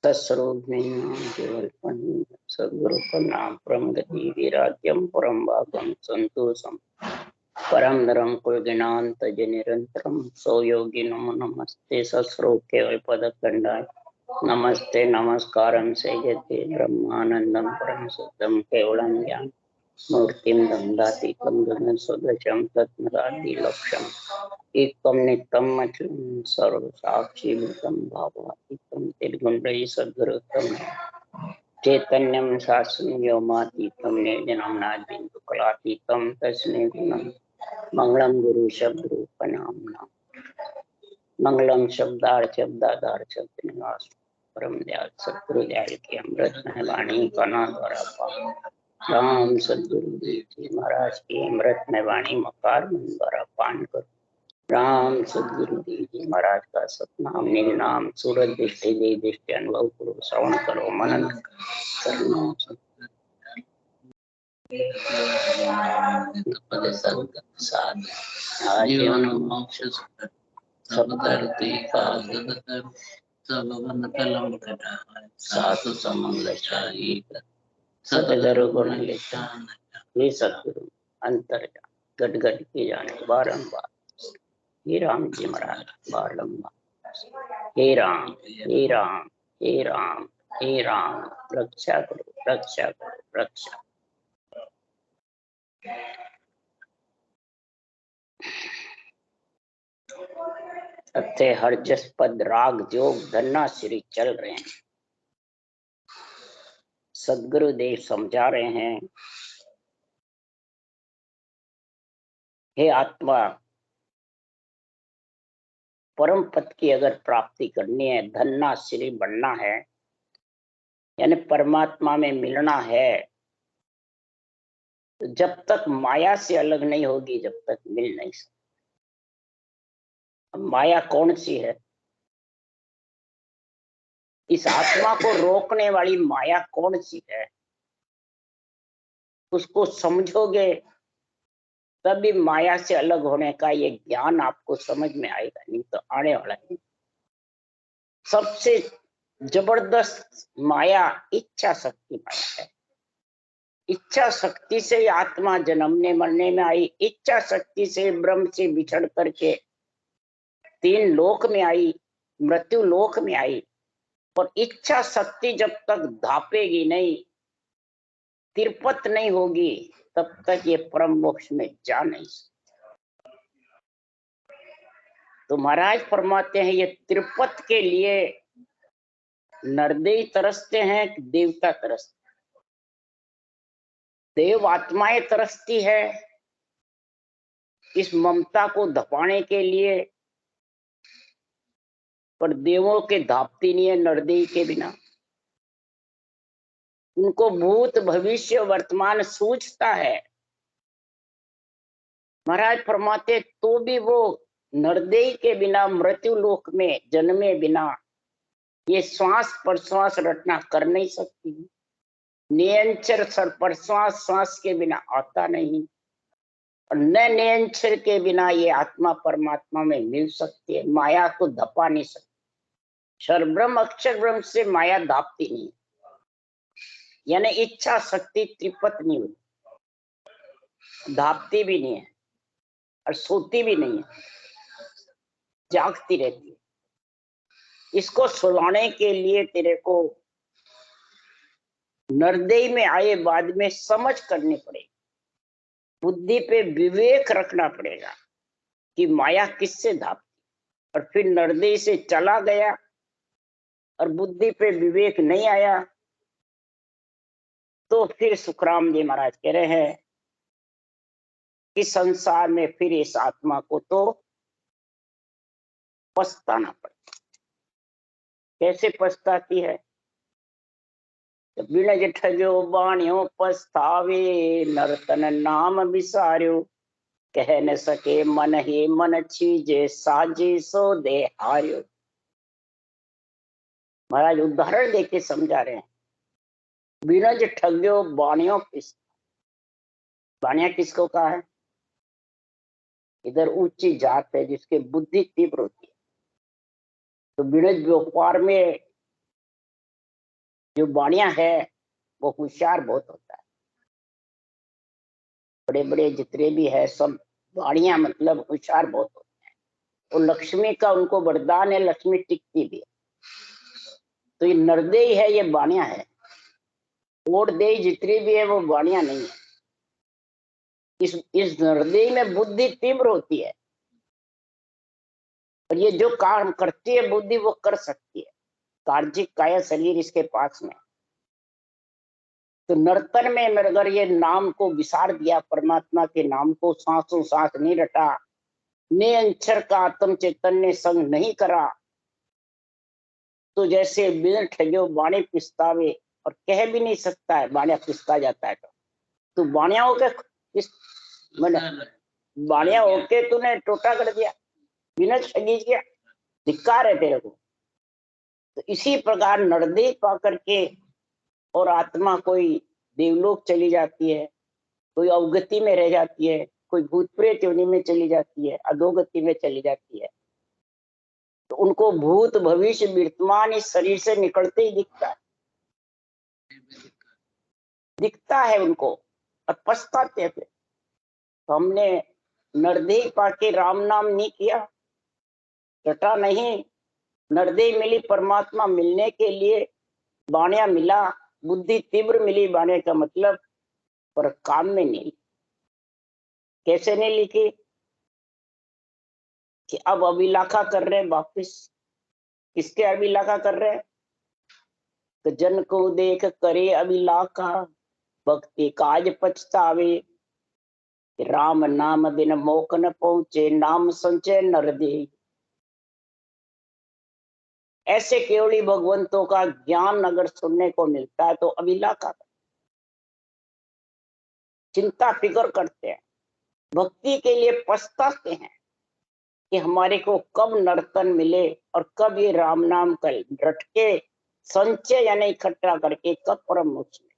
तस्रोग केवल सद्गुरु का नाम परम गति विराग्यम परम भागम संतोषम परम नरम कुलगिनान तज निरंतरम सो योगी नमो नमस्ते सस्रोग केवल पद खंडाय नमस्ते नमस्कारम से यते ब्रह्मानंदम परम शुद्धम केवलम ज्ञान मूर्तिम दंडातीतम गगन सदृशम तत्मदाति लक्ष्यम एकम नित्यम अचलम सर्व साक्षी भूतम भावातीतम निर्गुण रही सद्गुरुतम चैतन्यम शास्त्रम व्योमातीतम निर्जनम नादिन्दु कलातीतम तस्मै गुणम मंगलम गुरु शब्द रूप नाम मंगलम शब्दाधार शब्द निवास परम दयाल सतगुरु दयाल की अमृत में वाणी कना द्वारा पान राम सदगुरु देव जी महाराज की अमृत में वाणी मकार मन द्वारा पान करो। राम सदगुरु देव जी महाराज का सतनाम निज नाम सूरज दृष्टि दे दृष्टि अनुभव करो, श्रवण करो, मनन करो। आजीवन मोक्ष सब धरती का कलम कटा साधु समंगल चारी सतगुरु गुण लिखा ये सतगुरु अंतर गट गट की जाने बारंबार हे राम जी महाराज बारंबार हे राम हे राम हे राम हे राम रक्षा करो रक्षा करो रक्षा। अथे हर जस पद राग जोग धन्ना श्री चल रहे हैं। सदगुरुदेव समझा रहे हैं, हे आत्मा परम पद की अगर प्राप्ति करनी है, धन्ना श्री बनना है, यानी परमात्मा में मिलना है, तो जब तक माया से अलग नहीं होगी जब तक मिल नहीं सकती। माया कौन सी है? इस आत्मा को रोकने वाली माया कौन सी है? उसको समझोगे तभी माया से अलग होने का ये ज्ञान आपको समझ में आएगा, नहीं तो आने वाला नहीं। सबसे जबरदस्त माया इच्छा शक्ति माया है। इच्छा शक्ति से आत्मा जन्मने मरने में आई, इच्छा शक्ति से ब्रह्म से बिछड़ करके तीन लोक में आई, मृत्यु लोक में आई। और इच्छा शक्ति जब तक धापेगी नहीं, तिरपत नहीं होगी, तब तक ये परम मोक्ष में जा नहीं सकते। तो महाराज फरमाते हैं ये तिरपत के लिए नरदेव तरसते हैं कि देवता तरसते? देव आत्माएं तरसती है इस ममता को धपाने के लिए, पर देवों के धापती नहीं है नरदेव के बिना। उनको भूत भविष्य वर्तमान सूझता है। महाराज फरमाते तो भी वो नरदेव के बिना मृत्यु लोक में जन्मे बिना ये श्वास प्रश्वास रटना कर नहीं सकती। नियंचर सर प्रश्वास श्वास के बिना आता नहीं, और न नियंचर के बिना ये आत्मा परमात्मा में मिल सकती है। माया को धपा नहीं सकती। क्षर ब्रह्म अक्षर ब्रह्म से माया धापती नहीं, यानी इच्छा शक्ति त्रिपत नहीं हुई, धापती भी नहीं है और सोती भी नहीं है, जागती रहती है। इसको सुलाने के लिए तेरे को नरदेव में आए बाद में समझ करनी पड़ेगी, बुद्धि पे विवेक रखना पड़ेगा कि माया किससे धापती। और फिर नरदेव से चला गया और बुद्धि पे विवेक नहीं आया, तो फिर सुखराम जी महाराज कह रहे हैं कि संसार में फिर इस आत्मा को तो पछताना पड़ेगा। कैसे पछताती है? बिन ठग्यो बाणियों पछतावे, नरतन नाम विसार्यो, कह न सके मन ही मन छीजे, साजे सो दे हार्यो। महाराज उदाहरण देके समझा रहे हैं, बिनज ठग्यो बाणियों पिस। बाणिया किसको कहा है? इधर ऊंची जात है जिसके बुद्धि तीव्र होती है। तो बिनज व्यापार में जो बाणिया है वो होशियार बहुत होता है। बड़े बड़े जितने भी है सब बाणिया मतलब होशियार बहुत होते हैं। और लक्ष्मी का उनको वरदान है, लक्ष्मी टिकती भी है। तो ये नरदेई है, ये बाणिया है। ओट देई जितनी भी है वो बाणिया नहीं है। इस नरदेई में बुद्धि तीव्र होती है, और ये जो काम करती है बुद्धि वो कर सकती है। कार्जिक काया शरीर इसके पास में। तो नर्तन में अगर ये नाम को विसार दिया, परमात्मा के नाम को सांसों सांस नहीं रटा, ने अक्षर का आत्म चैतन्य संग नहीं करा, तो जैसे बिन ठग्यो बाणे पिस्तावे, और कह भी नहीं सकता है बाणिया पिसता जाता है। तो बाणिया होके बाणिया होके तूने टोटा कर दिया, बिना ठगी किया, धिक्कार है तेरे को। तो इसी प्रकार नरदेव पा करके और आत्मा कोई देवलोक चली जाती है, कोई अवगति में रह जाती है, कोई भूत प्रेत योनि में चली जाती है, अधोगति में चली जाती है। तो उनको भूत भविष्य वर्तमान इस शरीर से निकलते ही दिखता है उनको, और पछताते थे। तो हमने नरदेव पाके राम नाम नहीं किया, रटा नहीं। नरदेव मिली परमात्मा मिलने के लिए, बाणिया मिला, बुद्धि तीव्र मिली बाणे का मतलब, पर काम में नहीं। कैसे नहीं लिखी कि अब अभिलाखा कर रहे हैं वापिस। किसके अभिलाखा कर रहे हैं? तो जन को देख करे अभिलाखा, भक्ति काज पछतावे, राम नाम बिन मोक न पहुंचे, नाम संचय नरदेव। ऐसे केवली भगवंतों का ज्ञान अगर सुनने को मिलता है तो अभिलाखा, चिंता फिक्र करते हैं, भक्ति के लिए पछताते हैं कि हमारे को कब नर्तन मिले और कब ये राम नाम कर रट के संचय यानी इकट्ठा करके कब परम मोक्ष में।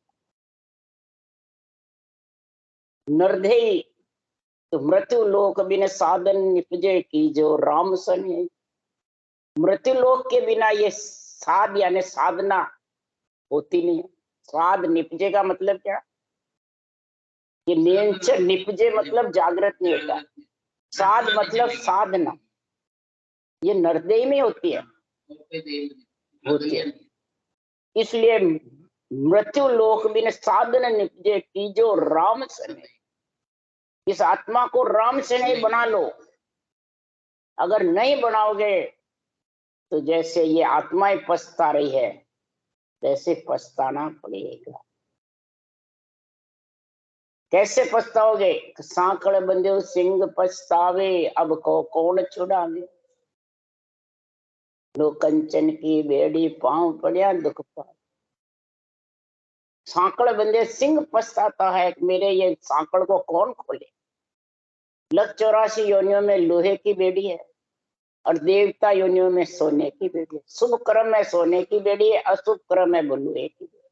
नरदेई तो मृत्यु लोक बिन साधन निपजे की जो राम सन। मृत्यु लोक के बिना ये साध यानी साधना होती नहीं है। साध निपजे का मतलब क्या? ये नियंचर निपजे मतलब जागृत नहीं होता। साध मतलब साधना, ये नरदेई में होती है। इसलिए मृत्यु लोक बिन साधन निपजे की जो राम सन। इस आत्मा को राम से नहीं बना लो। अगर नहीं बनाओगे तो जैसे ये आत्माएं पछता रही है वैसे पछताना पड़ेगा। कैसे पछताओगे? सांकड़ बंधे सिंह पछतावे, अब को कौन छुड़ावे। लो कंचन की बेड़ी पांव पड़िया दुख पा। सांकड़ बंधे सिंह पछताता है, मेरे ये सांकड़ को कौन खोले। लग 84 योनियों में लोहे की बेड़ी है और देवता योनियों में सोने की बेड़ी है। शुभ कर्म में सोने की बेड़ी है, अशुभ कर्म में लोहे की बेड़ी।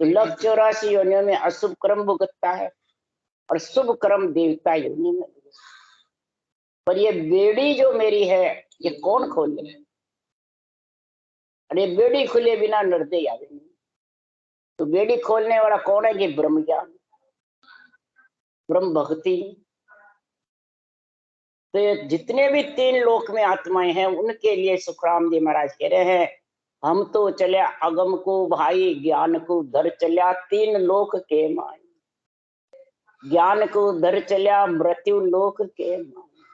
तो लग 84 योनियों में अशुभ कर्म भुगतता है और शुभ कर्म देवता योनि में। पर ये बेड़ी जो मेरी है ये कौन खोले? अरे बेड़ी खुले बिना नरदेई आवे नहीं। तो बेड़ी खोलने वाला कौन है? कि ब्रह्म ज्ञान, ब्रह्म भक्ति। तो जितने भी 3 लोक में आत्माएं हैं उनके लिए सुखराम जी महाराज कह रहे हैं, हम तो चलिया अगम को भाई, ज्ञान को धर चलिया 3 लोक के माई। ज्ञान को धर चलिया मृत्यु लोक के माई।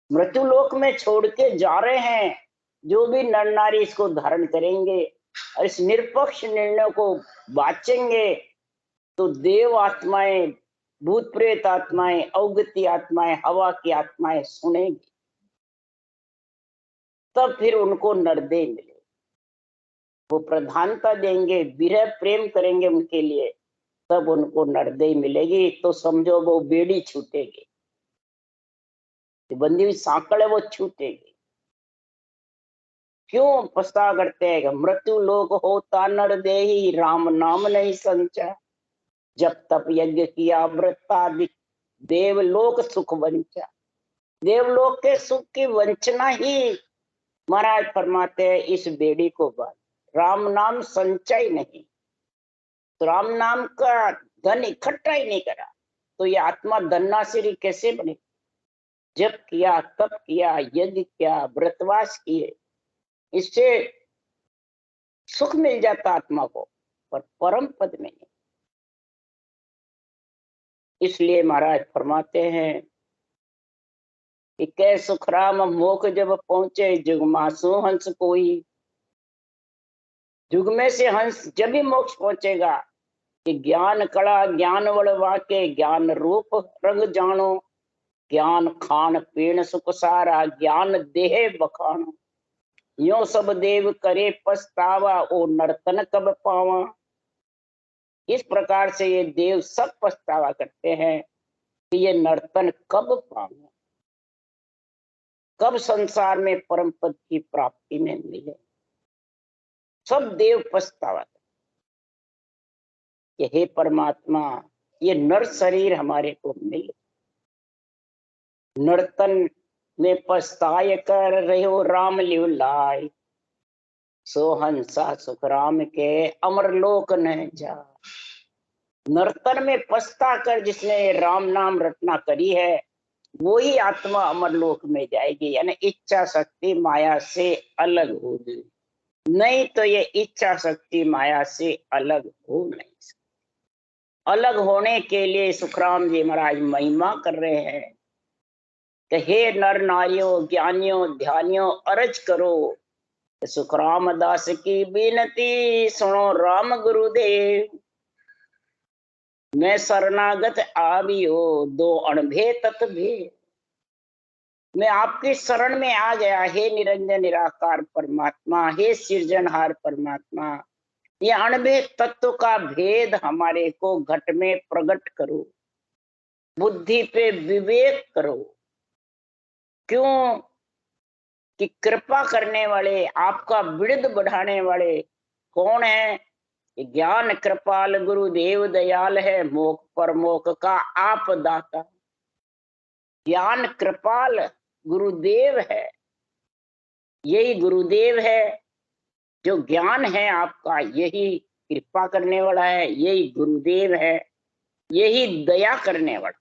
मृत्यु लोक में छोड़ के जा रहे हैं। जो भी नर नारी इसको धारण करेंगे और इस निरपक्ष निर्णय को बाचेंगे तो देव आत्माएं, भूत प्रेत आत्माएं, अवगति आत्माएं, हवा की आत्माएं सुनेंगी, तब फिर उनको नरदेव मिले। वो प्रधानता देंगे, विरह प्रेम करेंगे उनके लिए, तब उनको नरदेव मिलेगी। तो समझो वो बेड़ी छूटेगी, बंदी हुई सांकड़ है वो छूटेगी। क्यों पछता करते हैं? मृत्यु लोक होता नरदेही, राम नाम नहीं संचा। जब तप यज्ञ किया व्रता, देवलोक सुख वंचा। देवलोक के सुख की वंचना ही महाराज फरमाते हैं इस बेड़ी को बांध। राम नाम संचय नहीं, तो राम नाम का धन इकट्ठा ही नहीं करा तो ये आत्मा धन्नासिरी कैसे बने? जब किया, तप किया, यज्ञ किया, व्रतवास किए, इससे सुख मिल जाता आत्मा को, पर परम पद में नहीं। इसलिए महाराज फरमाते हैं कि कै सुखराम मोख जब पहुंचे जुग मासु हंस कोई। जुग में से हंस जब भी मोक्ष पहुंचेगा कि ज्ञान कड़ा ज्ञान वड़वा के ज्ञान रूप रंग जानो, ज्ञान खान पीण सुख सारा ज्ञान देह बखानो। यो सब देव करे पछतावा ओ नर्तन कब पावा। इस प्रकार से ये देव सब पछतावा करते हैं कि ये नर्तन कब पावे, कब संसार में परम पद की प्राप्ति में मिले। सब देव पछतावा कि हे परमात्मा ये नर शरीर हमारे को मिले, नर्तन में पछताए कर रहे हो राम लिवलाय। सो हंसा सुख राम के अमर लोक न जा। नर्तन में पछता कर जिसने राम नाम रटना करी है वो ही आत्मा अमर लोक में जाएगी, यानी इच्छा शक्ति माया से अलग होगी। नहीं तो ये इच्छा शक्ति माया से अलग हो नहीं सकती। अलग होने के लिए सुखराम जी महाराज महिमा कर रहे हैं कि हे नर नारियों ज्ञानियों ध्यानियों अर्ज करो, सुखराम दास की विनती सुनो राम गुरुदेव। मैं शरणागत आवियो दो अणभे तत् भेद। मैं आपकी शरण में आ गया हे निरंजन निराकार परमात्मा, हे सृजनहार परमात्मा। ये अणभे तत्व का भेद हमारे को घट में प्रकट करो, बुद्धि पे विवेक करो। क्यों कि कृपा करने वाले आपका विरुद्ध बढ़ाने वाले कौन है? ज्ञान कृपाल गुरुदेव दयाल है, मोख परमोख का आप दाता। ज्ञान कृपाल गुरुदेव है, यही गुरुदेव है। जो ज्ञान है आपका यही कृपा करने वाला है, यही गुरुदेव है, यही दया करने वाला।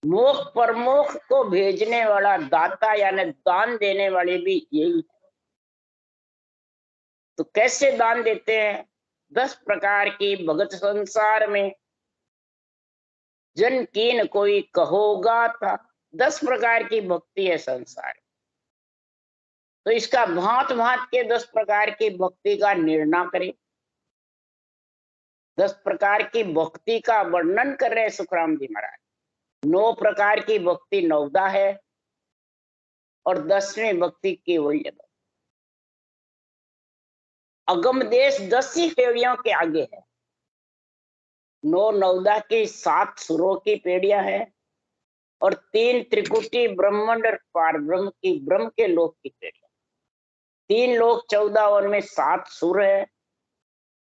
मोख परमोख को भेजने वाला दाता यानी दान देने वाले भी यही। तो कैसे दान देते हैं? 10 प्रकार की भगत संसार में जन कीन कोई कहोगा था। 10 प्रकार की भक्ति है संसार। तो इसका भांत भांत के 10 प्रकार की भक्ति का निर्णय करें। 10 प्रकार की भक्ति का वर्णन कर रहे सुखराम जी महाराज। 9 प्रकार की भक्ति नवदा है और 10वीं भक्ति केवल्य। अगम देश 10 ही पेड़ियों के आगे है। 9 नवदा की 7 सुरों की पेड़ियां है और 3 त्रिकुटी ब्रह्मांड और पार ब्रह्म की ब्रह्म के लोक की पेड़ियां। 3 लोक 14 और में 7 सुर है,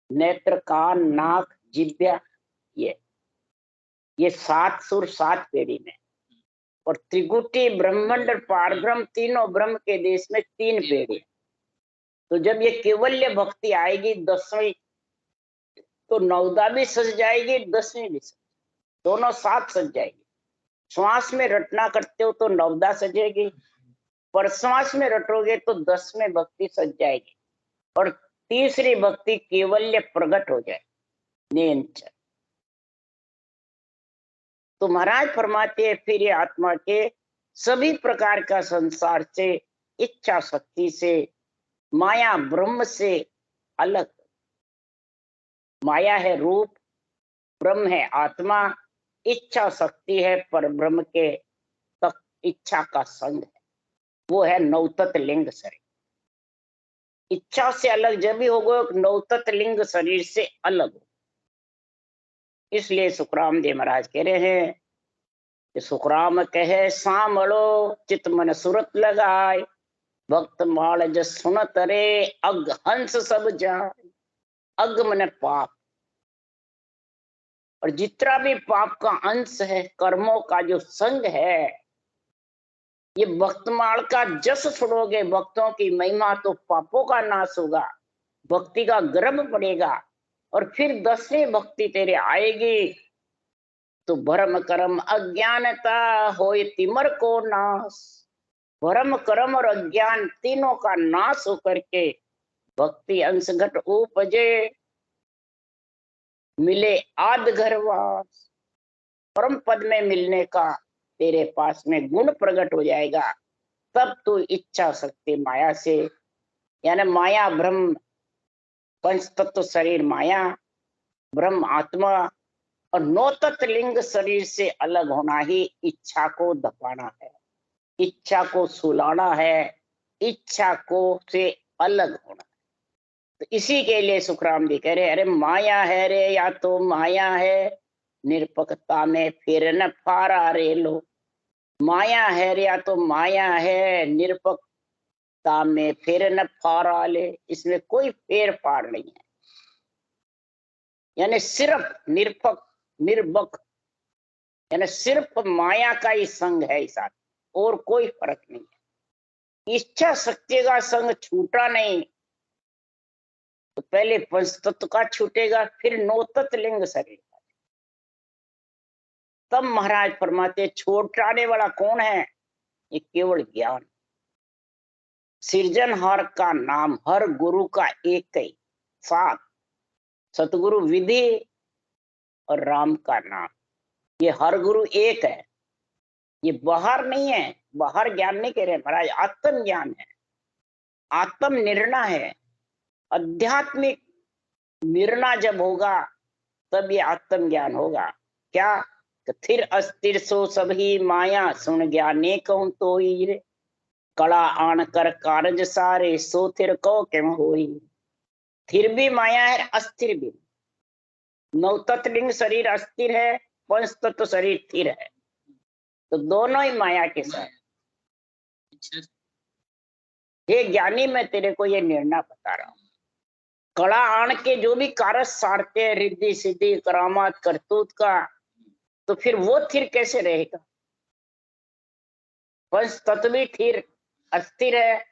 नेत्र कान नाक जिह्वा, ये 7 सुर 7 पेड़ी में। और त्रिकुटी ब्रह्मांड और पार ब्रह्म तीनों ब्रह्म के देश में 3 पेड़ी। तो जब ये केवल्य भक्ति आएगी 10वीं, तो नवदा भी सज जाएगी, 10वीं भी सज, दोनों साथ सज जाएगी। श्वास में रटना करते हो तो नवदा सजेगी, पर श्वास में रटोगे तो 10वीं भक्ति सज जाएगी और तीसरी भक्ति केवल्य प्रकट हो जाए नियंचन। तो महाराज फरमाते हैं फिर ये आत्मा के सभी प्रकार का संसार से, इच्छा शक्ति से, माया ब्रह्म से अलग। माया है रूप, ब्रह्म है आत्मा, इच्छा शक्ति है पर ब्रह्म के तक इच्छा का संग है, वो है नवतत लिंग शरीर। इच्छा से अलग जब भी होगा नवतत लिंग शरीर से अलग हो। इसलिए सुखराम जी महाराज कह रहे हैं कि सुखराम कहे सामलो चित मन सुरत लगाए, भक्त माल जस सुनत रे अग हंस सब जाए। अग मन पाप, और जितना भी पाप का अंश है, कर्मों का जो संग है, ये भक्तमाल का जस सुनोगे, भक्तों की महिमा, तो पापों का नाश होगा। भक्ति का गर्भ पड़ेगा और फिर 10वीं भक्ति तेरे आएगी तो भरम कर्म अज्ञानता होए तिमर को नाश। भरम कर्म और अज्ञान तीनों का नाश होकर के भक्ति अंश घट उपजे, मिले आद घरवास। परम पद में मिलने का तेरे पास में गुण प्रकट हो जाएगा, तब तू इच्छा शक्ति माया से, यानी माया ब्रह्म पंच तत्व शरीर माया, ब्रह्म आत्मा और नौ तत्व लिंग शरीर से अलग होना ही इच्छा को दबाना है, इच्छा को सुलाना है, इच्छा को से अलग होना है। तो इसी के लिए सुखराम जी कह रहे अरे माया है रे, या तो माया है निरपकता में फिर न फारा रे लो। माया है रे, या तो माया है निरपकता में फिर न फारा ले। इसमें कोई फेर फार नहीं है, यानी सिर्फ निरपक निर्बक, यानी सिर्फ माया का ही संग है इस आत्मा, और कोई फर्क नहीं है। इच्छा शक्ति का संग छूटा नहीं तो पहले पंच तत्व का छूटेगा, फिर नौ तत्व लिंग शरीर का। तब महाराज फरमाते छोड़ाने वाला कौन है? ये केवल ज्ञान। सृजनहार का नाम हर गुरु का एक ही साथ, सतगुरु विधि और राम का नाम, ये हर गुरु एक है। ये बाहर नहीं है, बाहर ज्ञान नहीं कह रहे महाराज, आत्म ज्ञान है, आत्म निर्णय है। आध्यात्मिक निर्णय जब होगा तब ये आत्म ज्ञान होगा। क्या? थिर अस्थिर सो सभी माया, सुन ज्ञाने कौन तो रे। कड़ा आन कर कारज सारे, सो थिर को क्यों होई। थिर भी माया है, अस्थिर भी। नौ तत्व शरीर अस्थिर है, पंच तत्व शरीर स्थिर है, तो दोनों ही माया के साथ। हे ज्ञानी, मैं तेरे को ये निर्णय बता रहा हूं। कड़ा आन के जो भी कारज सारते हैं, रिद्धि सिद्धि करामात करतूत का, तो फिर वो थिर कैसे रहेगा? पंच तत्व भी थिर अस्थिर है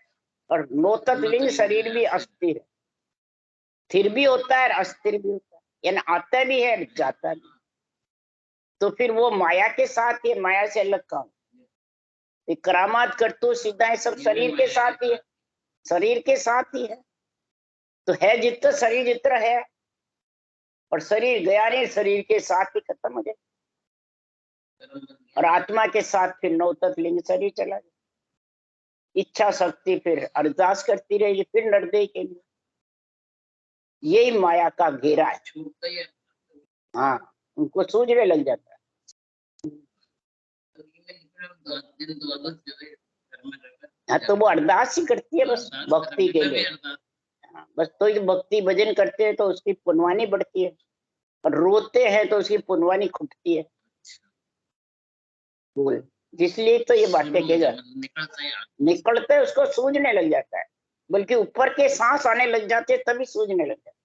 और नौ तत्व लिंग शरीर भी अस्थिर है। थिर भी होता है और अस्थिर भी होता है, यानी आता भी है जाता भी। तो फिर वो माया के साथ ही, माया से अलग काम। करामात करतूत सीधा सब शरीर के साथ ही है, शरीर के साथ ही है। तो है जितना शरीर जितना है, और शरीर गया नहीं, शरीर के साथ ही खत्म हो जाए। और आत्मा के साथ फिर नौ तत्व लिंग शरीर चला जाए। इच्छा शक्ति फिर अरदास करती रहेगी फिर निर्दय के लिए। यही माया का घेरा है। हाँ, उनको सूझने लग जाता है। हाँ, तो वो अरदास ही करती है बस भक्ति के लिए। हाँ, बस तो ये भक्ति भजन करते हैं तो उसकी पुनवानी बढ़ती है, और रोते हैं तो उसकी पुनवानी खुटती है। बोल, इसलिए तो ये बातें कहेगा, निकलते उसको सूझने लग जाता है, बल्कि ऊपर के सांस आने लग जाते तभी सूझने लग जाता है।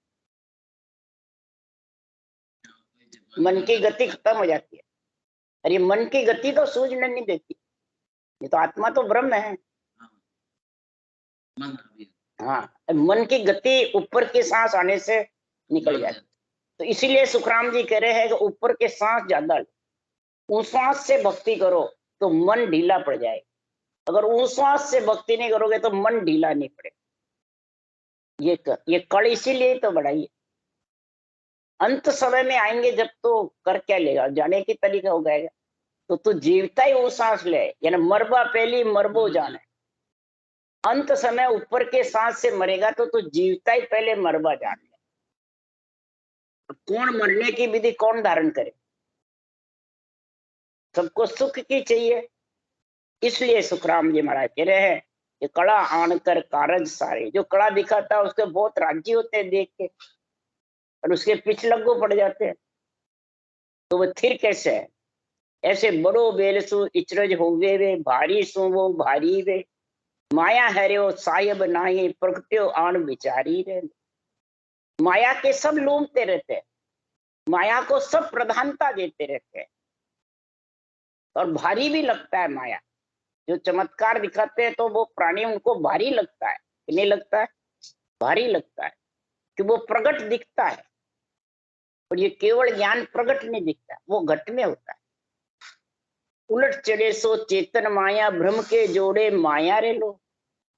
मन की गति खत्म हो जाती है। अरे मन की गति तो सूझने नहीं देती, ये तो आत्मा तो ब्रह्म है। हाँ, मन की गति ऊपर के सांस आने से निकल जाती। तो इसीलिए सुखराम जी कह रहे हैं कि ऊपर के सांस ज्यादा, उस सांस से भक्ति करो तो मन ढीला पड़ जाए। अगर उस सांस से भक्ति नहीं करोगे तो मन ढीला नहीं पड़ेगा। ये कड़ इसीलिए तो बढ़ाई है। अंत समय में आएंगे जब तो कर क्या लेगा, जाने की तरीका हो जाएगा। तो तू जीवता ही वो सांस ले, यानी मरबा पहली मरबो जाने। अंत समय ऊपर के सांस से मरेगा तो तू जीवता ही पहले मरबा जान ले। कौन मरने की विधि कौन धारण करे? सबको सुख की चाहिए। इसलिए सुखराम जी महाराज कह रहे हैं कि कड़ा आन कर कारज सारे। जो कड़ा दिखाता है उसके बहुत राजी होते हैं देख के, और उसके पिछलग्गू पड़ जाते हैं। तो वो थिर कैसे है? ऐसे बड़ो बेल सु इचरज होवे वे, भारी सु वो भारी वे। माया है रे वो साहिब नाही, प्रगट्यो आन विचारी रे। माया के सब लूमते रहते हैं, माया को सब प्रधानता देते रहते हैं, और भारी भी लगता है माया। जो चमत्कार दिखाते हैं तो वो प्राणी उनको भारी लगता है कि नहीं लगता है? भारी लगता है। कि वो प्रकट दिखता है, और ये केवल ज्ञान प्रकट नहीं दिखता, वो घट में होता है। उलट चढ़े सो चेतन माया, भ्रम के जोड़े माया रे लो।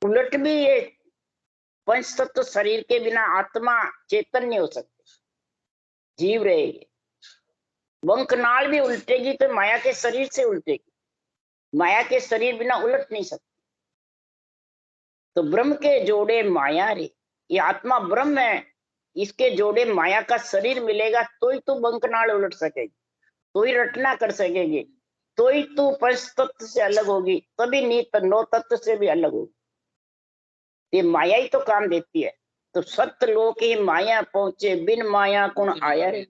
उलट भी ये पंच तत्व शरीर के बिना आत्मा चेतन नहीं हो सकती, जीव रहेगी। वंकनाल भी उल्टेगी तो माया के शरीर से उल्टेगी, माया के शरीर बिना उलट नहीं सकती। तो ब्रह्म के जोड़े माया रे, ये आत्मा ब्रह्म है, इसके जोड़े माया का शरीर मिलेगा तो ही तो वंकनाल उलट सकेगी, तो ही रटना कर सकेगी, तो ही तू पंच तत्व से अलग होगी, तभी नीत नौ तत्व से भी अलग होगी। ये माया ही तो काम देती है। तो सत्य लोक ही माया पहुंचे, बिन माया कौन आया रे।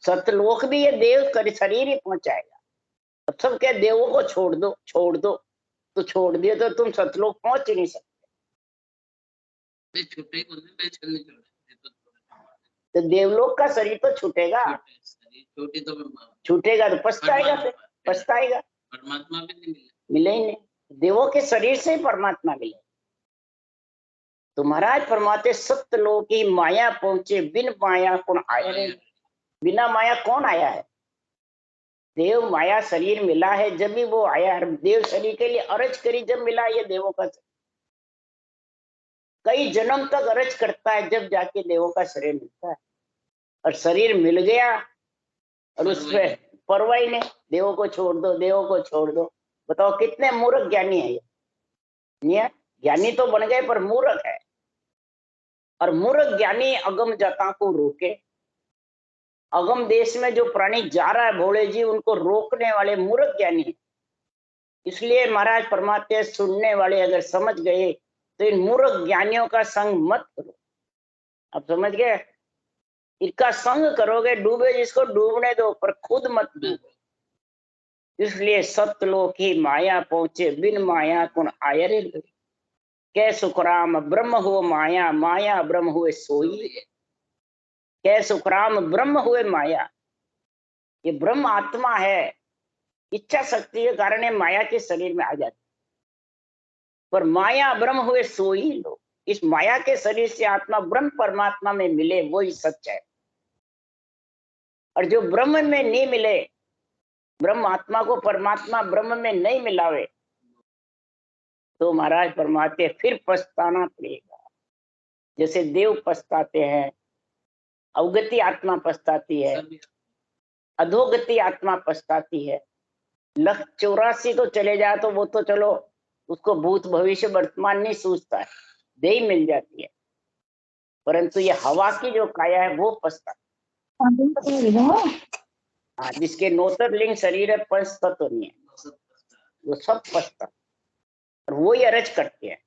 सतलोक भी ये देव कर शरीर ही पहुंचाएगा। अब सब क्या देवों को छोड़ दो, छोड़ दो, तो छोड़ दिए तो तुम सतलोक पहुंच ही नहीं सकते। तो देवलोक का शरीर तो छूटेगा, छूटेगा तो पछताएगा, फिर पछताएगा, परमात्मा भी मिले ही नहीं। देवों के शरीर से ही परमात्मा मिले। तो महाराज फरमाते सत्य लोक की माया पहुंचे, बिन माया कौन आया रे। बिना माया कौन आया है? देव माया शरीर मिला है जब भी वो आया। देव शरीर के लिए अरज करी जब मिला ये देवों का, कई जन्म तक अरज करता है जब जाके देवों का शरीर मिलता है। और शरीर मिल गया और उसमें परवाही नहीं, देवों को छोड़ दो, देवों को छोड़ दो। बताओ कितने मूर्ख ज्ञानी है ये। ज्ञानी तो बन गए पर मूर्ख है। और मूर्ख ज्ञानी अगम जाता को रोके। अगम देश में जो प्राणी जा रहा है भोले जी, उनको रोकने वाले मूर्ख ज्ञानी है। इसलिए महाराज परमात्मा सुनने वाले अगर समझ गए तो इन मूर्ख ज्ञानियों का संग मत करो। अब समझ गए? इनका संग करोगे डूबे जिसको डूबने दो, पर खुद मत डूबो। इसलिए सत्यलोक ही माया पहुंचे, बिन माया कौन आया रे। कै सुखराम ब्रह्म हो माया, माया ब्रह्म हुए सोई। कै सुखराम ब्रह्म हुए माया, ये ब्रह्म आत्मा है, इच्छा शक्ति के कारण ये माया के शरीर में आ जाती, पर माया ब्रह्म हुए सोई लो। इस माया के शरीर से आत्मा ब्रह्म परमात्मा में मिले, वही सच है। और जो ब्रह्म में नहीं मिले, ब्रह्म आत्मा को परमात्मा ब्रह्म में नहीं मिलावे, तो महाराज परमात्मा फिर पछताना पड़ेगा। जैसे देव पछताते हैं, अवगति आत्मा पछताती है, अधोगति आत्मा पछताती है। 184 तो चले जाए तो वो तो चलो, उसको भूत भविष्य वर्तमान नहीं सूझता है, देही मिल जाती है। परंतु ये हवा की जो काया है वो पछता, हाँ, जिसके नोतर लिंग शरीर है, पंच तत्व नहीं है, वो सब पछता और वो ही अरज करते हैं।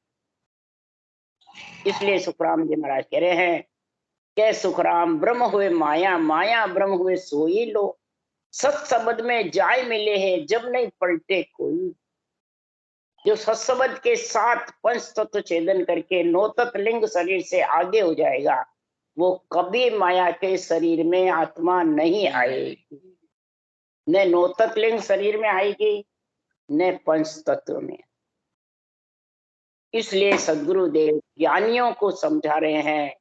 इसलिए सुखराम जी महाराज कह रहे हैं कि सुखराम ब्रह्म हुए माया, माया ब्रह्म हुए सोई लो। सत्सबद में जाय मिले हैं जब नहीं पलटे कोई। जो सत्सबद के साथ पंच तत्व छेदन करके नौतत्व लिंग शरीर से आगे हो जाएगा, वो कभी माया के शरीर में आत्मा नहीं आएगी, न नौतत्व लिंग शरीर में आएगी, न पंच तत्व में। इसलिए सदगुरुदेव ज्ञानियों को समझा रहे हैं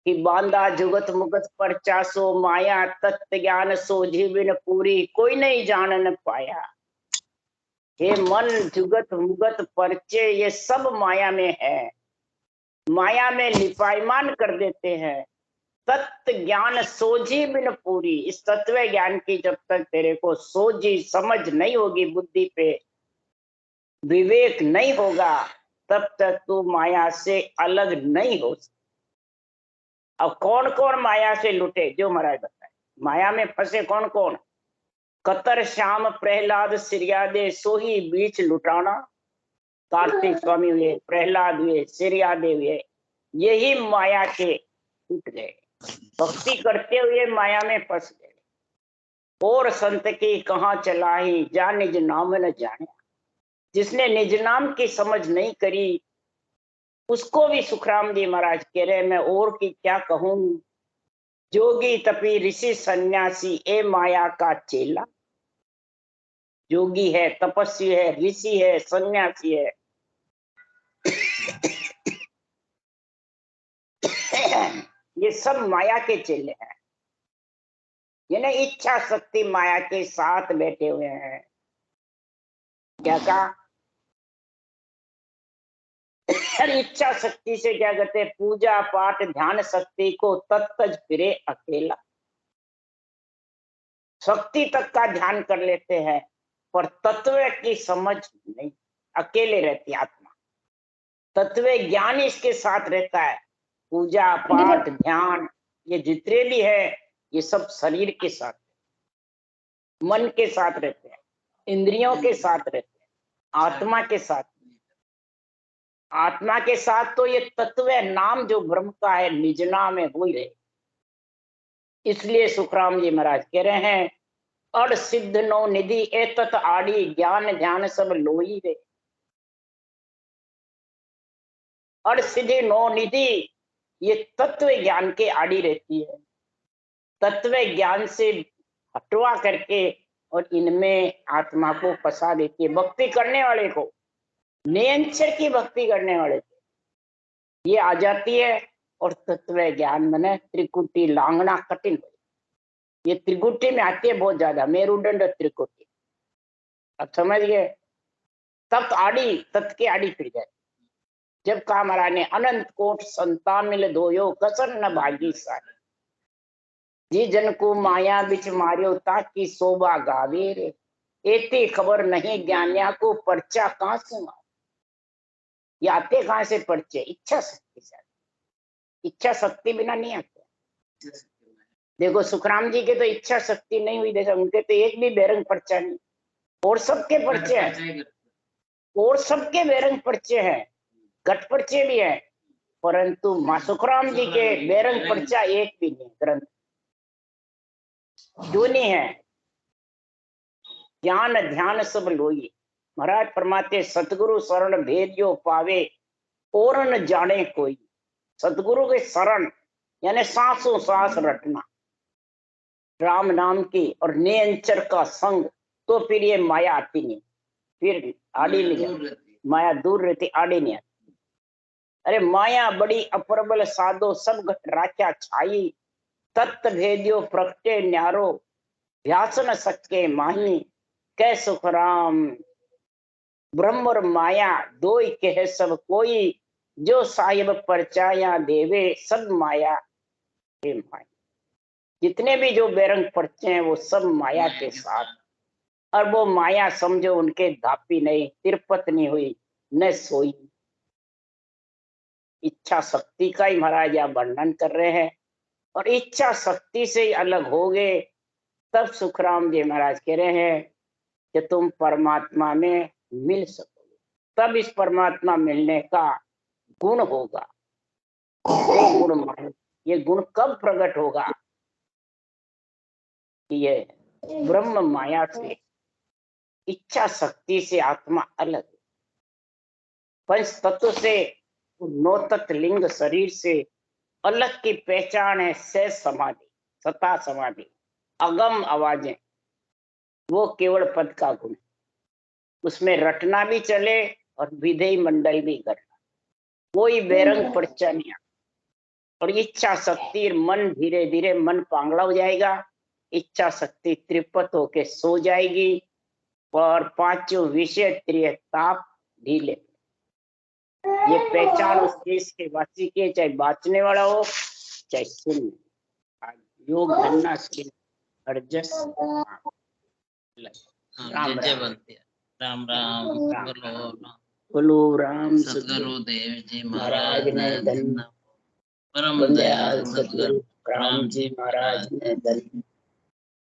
कि बांधा जुगत मुगत पर चासो, माया तत्व ज्ञान सोझी बिन पूरी, कोई नहीं जान न पाया। ये मन जुगत मुगत परचे ये सब माया में है, माया में लिपायमान कर देते हैं। तत्व ज्ञान सोझी बिन पूरी, इस तत्व ज्ञान की जब तक तेरे को सोझी समझ नहीं होगी, बुद्धि पे विवेक नहीं होगा, तब तक तू माया से अलग नहीं हो सकता। अब कौन कौन माया से लुटे, जो महाराज बताए, माया में फंसे कौन कौन? कतर श्याम प्रहलाद सिरियादे, सोही बीच लुटाना। कार्तिक स्वामी हुए, प्रहलाद हुए, सिरियादे हुए, यही माया के टूट गए, भक्ति करते हुए माया में फंस गए। और संत की कहाँ चलाही, जा निज नाम न जाने। जिसने निज नाम की समझ नहीं करी, उसको भी सुखराम जी महाराज कह रहे मैं और की क्या कहूं। जोगी तपी ऋषि सन्यासी, ए माया का चेला। योगी है, तपस्वी है, ऋषि है, सन्यासी है, ये सब माया के चेले हैं, यानी इच्छा शक्ति माया के साथ बैठे हुए हैं। क्या कहा? इच्छा शक्ति से क्या कहते हैं? पूजा पाठ ध्यान शक्ति को तत्ज फिरे अकेला। शक्ति तक का ध्यान कर लेते हैं पर तत्व की समझ नहीं, अकेले रहती आत्मा। तत्व ज्ञान इसके साथ रहता है। पूजा पाठ ध्यान ये जितने भी है ये सब शरीर के साथ, मन के साथ रहते हैं, इंद्रियों के साथ रहते हैं, आत्मा के साथ। आत्मा के साथ तो ये तत्व नाम जो ब्रह्म का है निज नाम है वो ही रहे। इसलिए सुखराम जी महाराज कह रहे हैं अड़ सिद्ध नो निधि एतत आड़ी ज्ञान ध्यान सब लोई रे। अड़ सिद्धि नो निधि ये तत्व ज्ञान के आड़ी रहती है। तत्व ज्ञान से हटवा करके और इनमें आत्मा को फंसा देती है। भक्ति करने वाले को, निरंतर की भक्ति करने वाले को ये आ जाती है और तत्व ज्ञान बने त्रिकुटी लांगना कठिन हो। ये त्रिकुटी में आती है बहुत ज्यादा, मेरुदंड त्रिकुटी। अब समझ गए? तब आड़ी तत् के आड़ी फिर जाए। जब कहा महाराज ने अनंत कोट संता मिल धोयो कसर न भागी सारी, जी जन को माया बिच मारियो ताकि शोभा गावे रे। एती खबर नहीं ज्ञानिया को पर्चा कहां से मार। ये आते कहां से पर्चे? इच्छा शक्ति से। इच्छा शक्ति बिना नहीं आते। देखो सुखराम जी के तो इच्छा शक्ति नहीं हुई, देखो उनके तो एक भी बेरंग पर्चा नहीं। और सबके पर्चे हैं, और सबके बेरंग पर्चे हैं, घट पर्चे भी हैं, परंतु मां सुखराम जी के बेरंग पर्चा एक भी नहीं। ग्रंथ क्यों नहीं है? ज्ञान ध्यान सब लोई। महाराज फरमाते सतगुरु शरण भेदियो पावे और न जाने कोई। सतगुरु के शरण यानी सांसों सांस रटना राम नाम की और निरंतर का संग, तो फिर ये माया आती नहीं, फिर आड़ी नहीं, माया दूर रहती, आड़ी नहीं आती। अरे माया बड़ी अप्रबल साधो सब घट राख्या छाई, तत्त भेदियो प्रगटे न्यारो व्यास न सके माही। कै सुखराम ब्रह्म और माया दो ही कह सब कोई, जो साहिब परचाया देवे सब माया हे माया। जितने भी जो बेरंग पर्चे हैं वो सब माया के साथ, और वो माया समझो उनके धापी नहीं, तिरपत नहीं हुई न सोई। इच्छा शक्ति का ही महाराज आप वर्णन कर रहे हैं, और इच्छा शक्ति से ही अलग हो गए तब सुखराम जी महाराज कह रहे हैं कि तुम परमात्मा में मिल सकोगे। तब इस परमात्मा मिलने का गुण होगा। वो गुण, ये गुण कब प्रकट होगा? कि ये ब्रह्म माया से, इच्छा शक्ति से आत्मा अलग, पंच तत्व से, नौ तत्व लिंग शरीर से अलग की पहचान है। से समाधि, सता समाधि, अगम आवाजें, वो केवल पद का गुण। उसमें रटना भी चले और विधेय मंडल भी करना, कोई बेरंग पर्चा नहीं। और इच्छा शक्ति, मन धीरे धीरे मन पांगला हो जाएगा, इच्छा शक्ति त्रिपत होके सो जाएगी, और पांचों विषय त्रिय ताप ढीले। ये पहचान उस देश के वासी के, चाहे बाँचने वाला हो चाहे सुन। योग धन्ना अर्जस राम राम राम बोलो राम। सतगुरु देव जी महाराज ने धन्य, परम दयाल सतगुरु राम जी महाराज ने धन्य,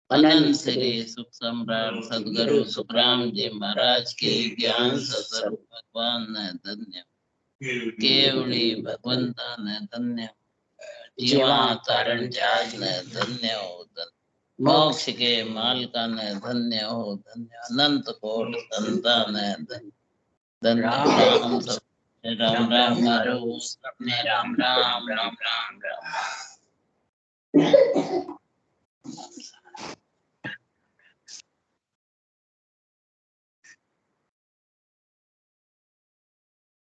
अनंत श्री सुख सम्राट सतगुरु सुखराम जी महाराज के ज्ञान सत्सर्व भगवान ने धन्य, केवली भगवंता ने धन्य, जीवा कारण जाज ने धन्य हो धन्य, मोक्ष के मालिका ने धन्य हो धन्य, अनंत कोट संता ने धन्य धन्य। राम राम राम मारो अपने राम राम राम राम राम।